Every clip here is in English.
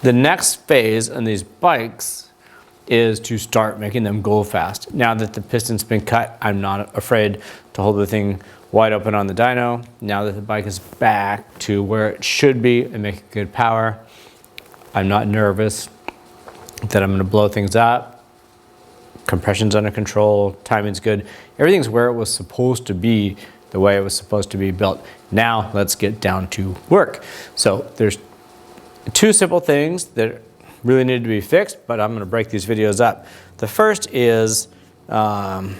The next phase on these bikes is to start making them go fast. Now that the piston's been cut, I'm not afraid to hold the thing wide open on the dyno. Now that the bike is back to where it should be and making good power, I'm not nervous that I'm gonna blow things up. Compression's under control, timing's good. Everything's where it was supposed to be, the way it was supposed to be built. Now let's get down to work. So there's two simple things that really need to be fixed, but I'm gonna break these videos up. The first is the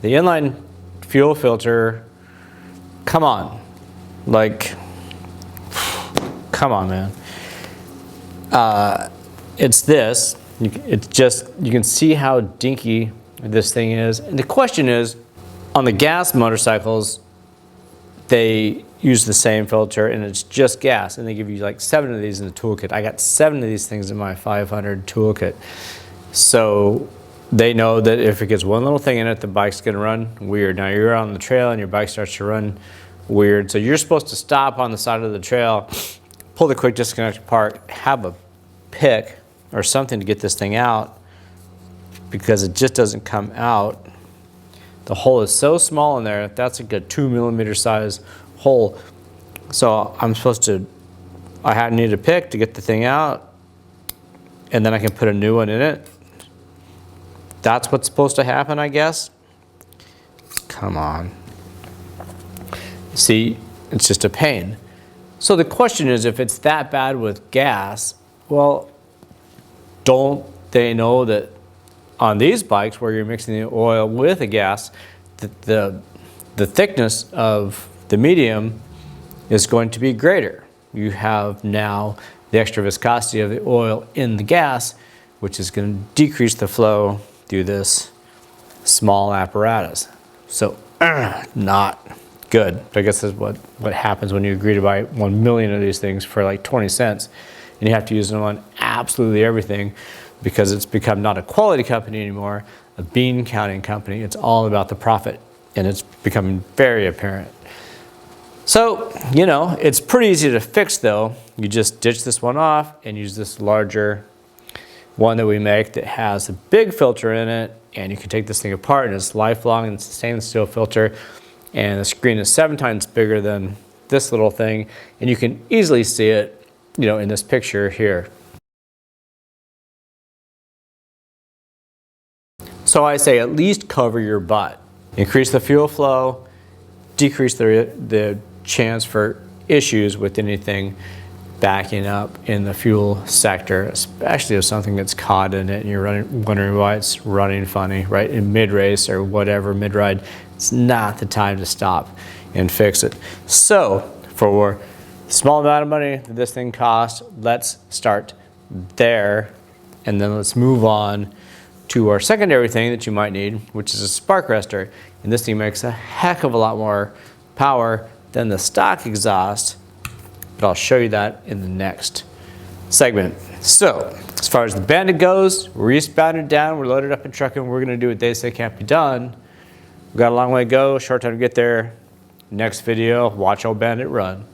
inline fuel filter. Come on, like, come on, man. It's this. It's just, you can see how dinky this thing is. And the question is, on the gas motorcycles, they use the same filter and it's just gas, and they give you like 7 of these in the toolkit. I got 7 of these things in my 500 toolkit. So they know that if it gets one little thing in it, the bike's gonna run weird. Now you're on the trail and your bike starts to run weird. So you're supposed to stop on the side of the trail, pull the quick disconnect apart, have a pick or something to get this thing out, because it just doesn't come out. The hole is so small in there, that's a good 2 millimeter size hole. So I'm supposed to, I need a pick to get the thing out, and then I can put a new one in it. That's what's supposed to happen, I guess. Come on. See, it's just a pain. So the question is, if it's that bad with gas, well, don't they know that on these bikes where you're mixing the oil with the gas, the thickness of the medium is going to be greater. You have now the extra viscosity of the oil in the gas, which is going to decrease the flow through this small apparatus. So not good. I guess that's what happens when you agree to buy 1 million of these things for like 20 cents. And you have to use them on absolutely everything, because it's become not a quality company anymore, a bean counting company. It's all about the profit, and it's becoming very apparent. So, you know, it's pretty easy to fix though. You just ditch this one off and use this larger one that we make that has a big filter in it, and you can take this thing apart, and it's lifelong, and it's a stainless steel filter, and the screen is 7 times bigger than this little thing, and you can easily see it, you know, in this picture here. So I say at least cover your butt. Increase the fuel flow, decrease the chance for issues with anything backing up in the fuel sector, especially if something gets caught in it and you're wondering why it's running funny, right? In mid-race or whatever, mid-ride, it's not the time to stop and fix it. So for the small amount of money that this thing costs, let's start there, and then let's move on to our secondary thing that you might need, which is a spark arrestor. And this thing makes a heck of a lot more power than the stock exhaust, but I'll show you that in the next segment. So as far as the Bandit goes, we're eastbound and down, we're loaded up in trucking, we're gonna do what they say can't be done. We've got a long way to go, short time to get there. Next video, watch old Bandit run.